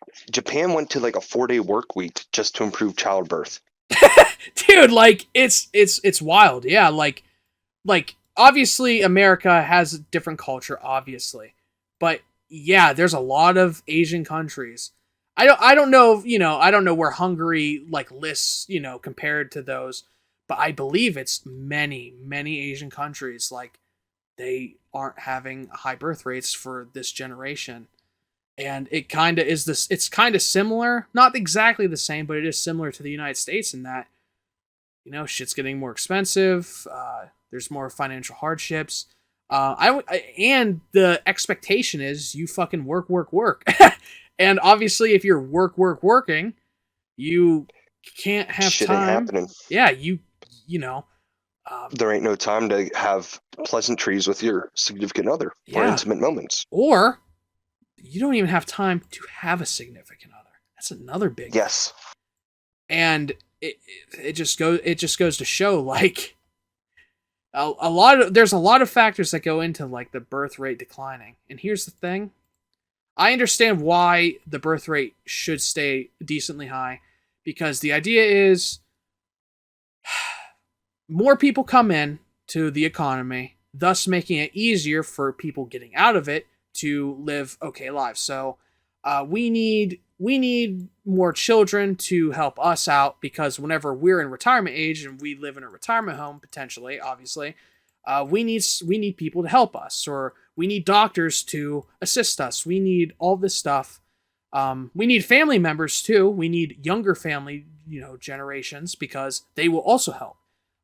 went to like a 4-day work week just to improve childbirth. dude, like, it's wild. Yeah, like, like obviously America has a different culture, obviously, but yeah, there's a lot of Asian countries. I don't know, I don't know where Hungary like lists, compared to those, but I believe it's many Asian countries like they aren't having high birth rates for this generation. And it kind of is this, it's kind of similar, not exactly the same, but it is similar to the United States in that, shit's getting more expensive. There's more financial hardships. And the expectation is you fucking work. And obviously, if you're working, you can't have Shit ain't time. happening. Yeah, you know, There ain't no time to have pleasantries with your significant other or yeah, intimate moments. or you don't even have time to have a significant other. That's another big thing. Yes. And it just goes to show like a lot of there's a lot of factors that go into like the birth rate declining. And here's the thing. I understand why the birth rate should stay decently high, because the idea is more people come in to the economy, thus making it easier for people getting out of it to live okay lives. So we need more children to help us out, because whenever we're in retirement age and we live in a retirement home potentially, obviously, we need people to help us, or we need doctors to assist us. We need all this stuff. We need family members too. We need younger family, generations, because they will also help.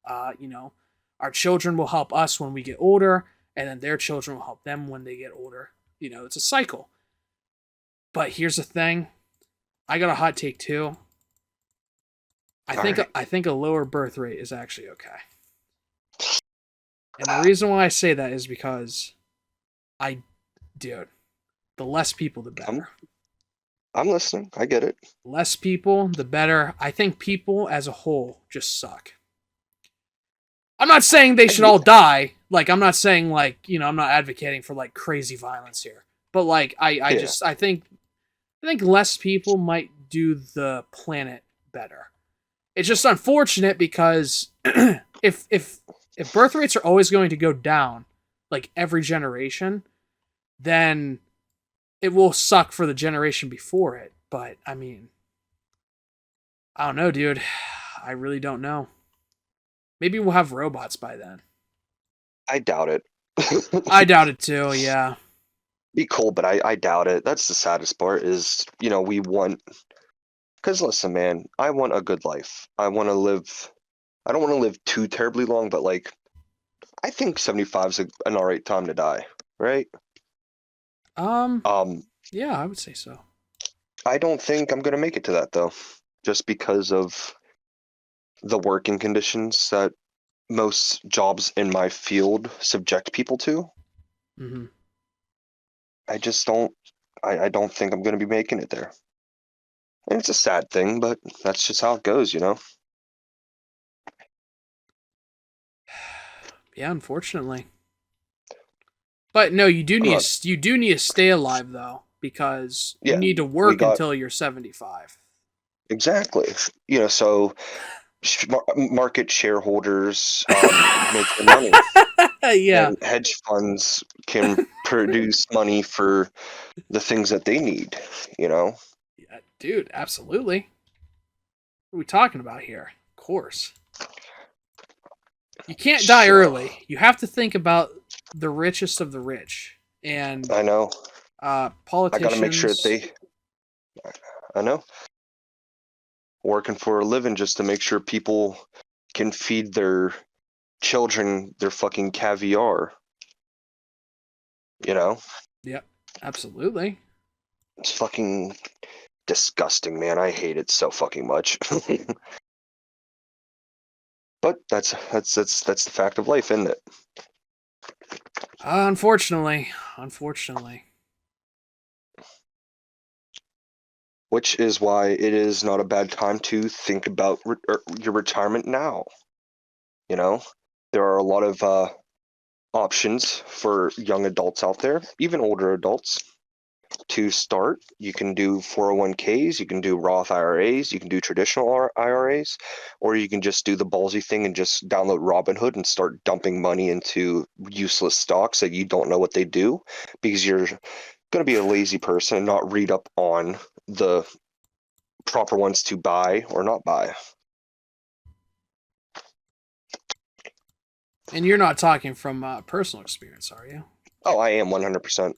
Our children will help us when we get older, and then their children will help them when they get older. It's a cycle. But here's the thing. I got a hot take too. I think a lower birth rate is actually okay. And the reason why I say that is because dude, the less people, the better. I'm listening. I get it. Less people, the better. I think people as a whole just suck. I'm not saying they should all die. Like, I'm not saying like, I'm not advocating for like crazy violence here. But like, I think less people might do the planet better. It's just unfortunate because if birth rates are always going to go down, like every generation, then it will suck for the generation before it. But I mean, I don't know, dude. I really don't know. Maybe we'll have robots by then. I doubt it. I doubt it too, yeah. Be cool, but I doubt it. That's the saddest part is, we want. Because listen, man, I want a good life. I want to live. I don't want to live too terribly long, but like, I think 75 is an all right time to die, right? Yeah, I would say so. I don't think I'm gonna make it to that though, just because of the working conditions that most jobs in my field subject people to. Mm-hmm. I just don't. I don't think I'm gonna be making it there, and it's a sad thing, but that's just how it goes, Yeah, unfortunately. But no, you do I'm need not. to stay alive though, because you Yeah, need to we work got until you're 75. exactly. So market shareholders make their money, Yeah. and hedge funds can produce money for the things that they need. Yeah, dude, absolutely. What are we talking about here? Of course. You can't die So early. You have to think about the richest of the rich. And I know I got to make sure that politicians. I know, working for a living just to make sure people can feed their children their fucking caviar. You know, Yep, absolutely. it's fucking disgusting, man. I hate it so fucking much. But that's the fact of life, isn't it? Unfortunately. Which is why it is not a bad time to think about your retirement now. You know, there are a lot of options for young adults out there, even older adults. to start. You can do 401ks, you can do Roth IRAs, you can do traditional IRAs, or you can just do the ballsy thing and just download Robinhood and start dumping money into useless stocks that you don't know what they do, because you're going to be a lazy person and not read up on the proper ones to buy or not buy. And you're not talking from personal experience, are you? Oh, I am 100%.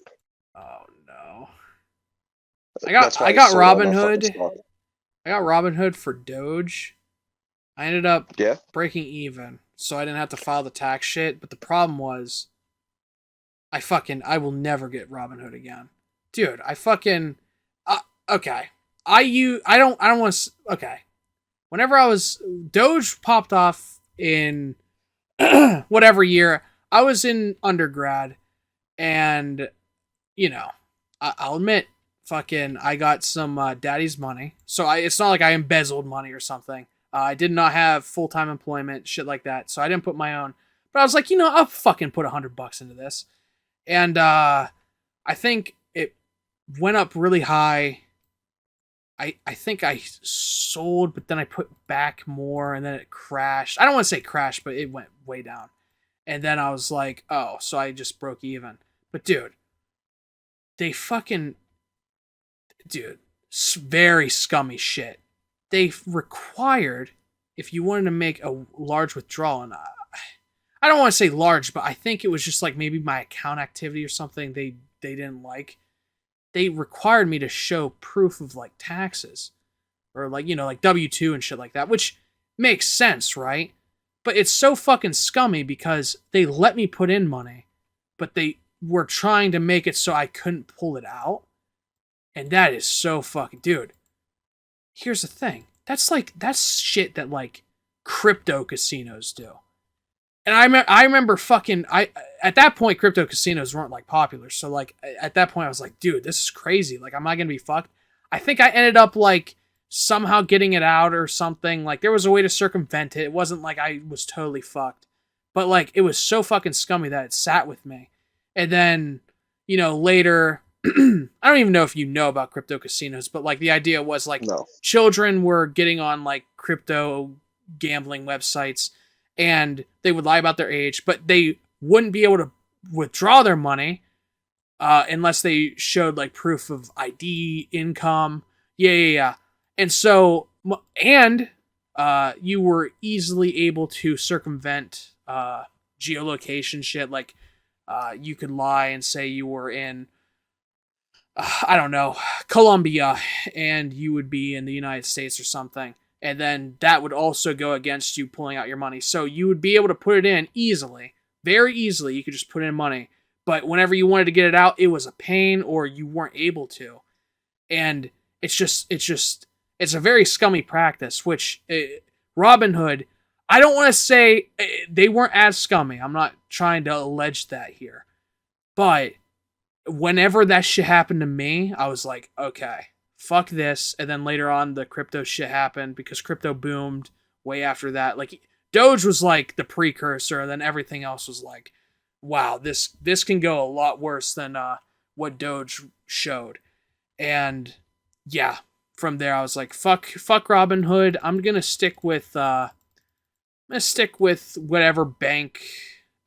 Oh no. That's why I got sold all my fucking Robinhood. stock. I got Robinhood for Doge. I ended up Yeah. breaking even, so I didn't have to file the tax shit. But the problem was, I will never get Robinhood again, dude. Okay. I don't want to. Okay. Whenever I was Doge popped off in whatever year, I was in undergrad, and you know, I'll admit, I got some daddy's money. So it's not like I embezzled money or something. I did not have full time employment, shit like that. So I didn't put my own. But I was like, I'll fucking put $100 into this, and I think it went up really high. I think I sold, but then I put back more, and then it crashed. I don't want to say crashed, but it went way down. And then I was like, oh, so I just broke even. But dude, they fucking, dude, very scummy shit. They required, if you wanted to make a large withdrawal, and I don't want to say large, but I think it was just like maybe my account activity or something they didn't like. They required me to show proof of like taxes or like, like W-2 and shit like that, which makes sense, right? But it's so fucking scummy because they let me put in money, but they were trying to make it so I couldn't pull it out. And that is so fucking, dude. Here's the thing. That's shit that like crypto casinos do. And I remember at that point crypto casinos weren't like popular. So like at that point I was like, dude, this is crazy. Like, am I going to be fucked? I think I ended up like somehow getting it out or something. Like there was a way to circumvent it. It wasn't like I was totally fucked. But like it was so fucking scummy that it sat with me. And then, later I don't even know if you know about crypto casinos, but like the idea was like No. children were getting on like crypto gambling websites and they would lie about their age, but they wouldn't be able to withdraw their money unless they showed like proof of ID, income. Yeah. And so, you were easily able to circumvent geolocation shit. Like, you could lie and say you were in, I don't know, Colombia, and you would be in the United States or something. And then that would also go against you pulling out your money. So you would be able to put it in easily, very easily. You could just put in money. But whenever you wanted to get it out, it was a pain or you weren't able to. And it's a very scummy practice, which Robinhood, I don't want to say they weren't as scummy. I'm not trying to allege that here. But whenever that shit happened to me, I was like, okay, fuck this. And then later on, the crypto shit happened because crypto boomed way after that. Like, Doge was like the precursor, and then everything else was like, wow, this can go a lot worse than what Doge showed. And yeah, from there I was like, fuck Robinhood. I'm gonna stick with whatever bank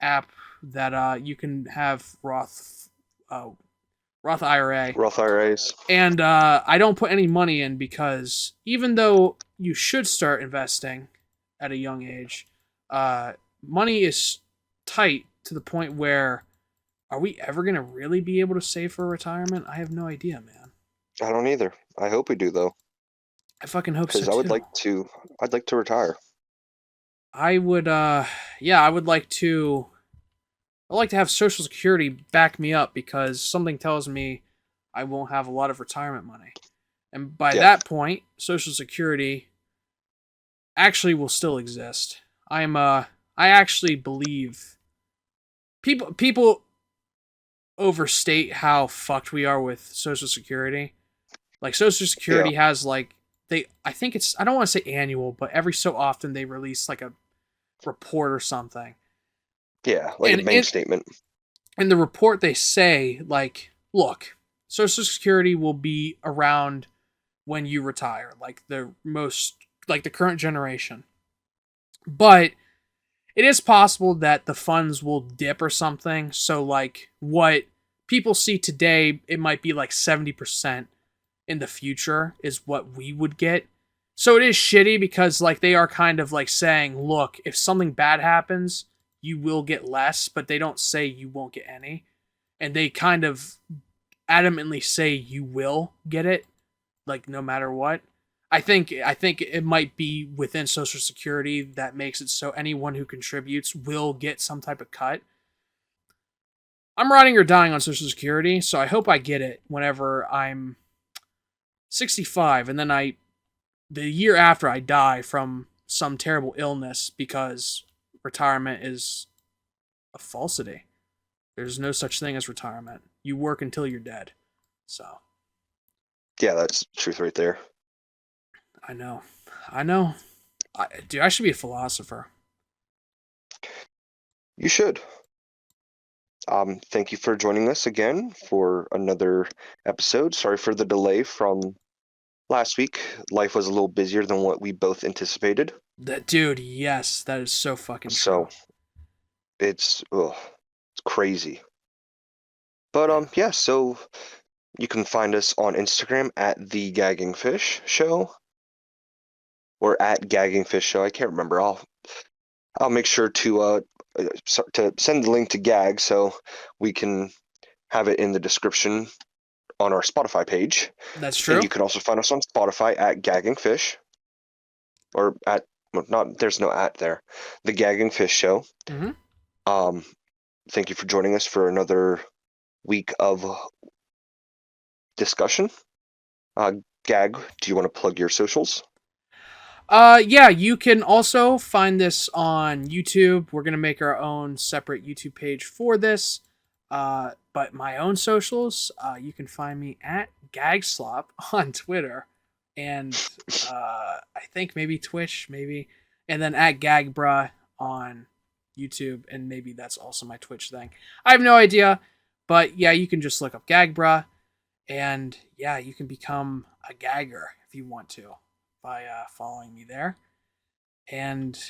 app that you can have Roth IRA. Roth IRAs. And I don't put any money in because even though you should start investing at a young age, money is tight to the point where are we ever going to really be able to save for retirement? I have no idea, man. I don't either. I hope we do though. I fucking hope so too. Because I'd like to retire. I would I'd like to have Social Security back me up because something tells me I won't have a lot of retirement money. And by that point, Social Security actually will still exist. I actually believe people overstate how fucked we are with Social Security. Like Social Security has like I don't want to say annual, but every so often they release like a report or something. Yeah, like a bank statement. In the report they say, like, look, Social Security will be around when you retire, like the current generation. But it is possible that the funds will dip or something. So like what people see today, it might be like 70% in the future is what we would get. So it is shitty because like they are kind of like saying, look, if something bad happens, you will get less, but they don't say you won't get any. And they kind of adamantly say you will get it, like no matter what. I think it might be within Social Security that makes it so anyone who contributes will get some type of cut. I'm rotting or dying on Social Security, so I hope I get it whenever I'm 65, and then the year after I die from some terrible illness because retirement is a falsity. There's no such thing as retirement. You work until you're dead. So Yeah, that's the truth right there. I know. I know. Dude, I should be a philosopher. You should. Thank you for joining us again for another episode. Sorry for the delay from last week. Life was a little busier than what we both anticipated. That dude, yes, that is so fucking true. So it's crazy. But yeah, so you can find us on Instagram at the Gagging Fish Show or at Gagging Fish Show. I can't remember. I'll make sure to send the link to Gag so we can have it in the description on our Spotify page. That's And true. you can also find us on Spotify at Gagging Fish or at well, not there's no at there. The Gagging Fish Show. Mm-hmm. Thank you for joining us for another week of discussion. Gag, do you want to plug your socials? Yeah, you can also find this on YouTube. We're gonna make our own separate YouTube page for this. But my own socials, you can find me at Gagslop on Twitter, and I think maybe Twitch, maybe, and then at Gagbra on YouTube, and maybe that's also my Twitch thing. I have no idea, but yeah, you can just look up Gagbra, and yeah, you can become a gagger if you want to by following me there. And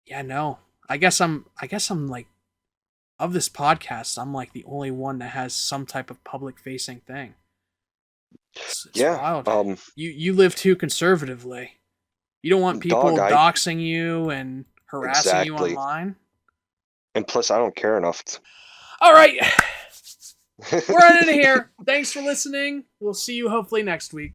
yeah, no, I guess I'm like of this podcast, I'm like the only one that has some type of public facing thing. It's Yeah, wild. You live too conservatively. You don't want dog, people doxing you and harassing you exactly. online. And plus, I don't care enough. All right, we're out of here. Thanks for listening. We'll see you hopefully next week.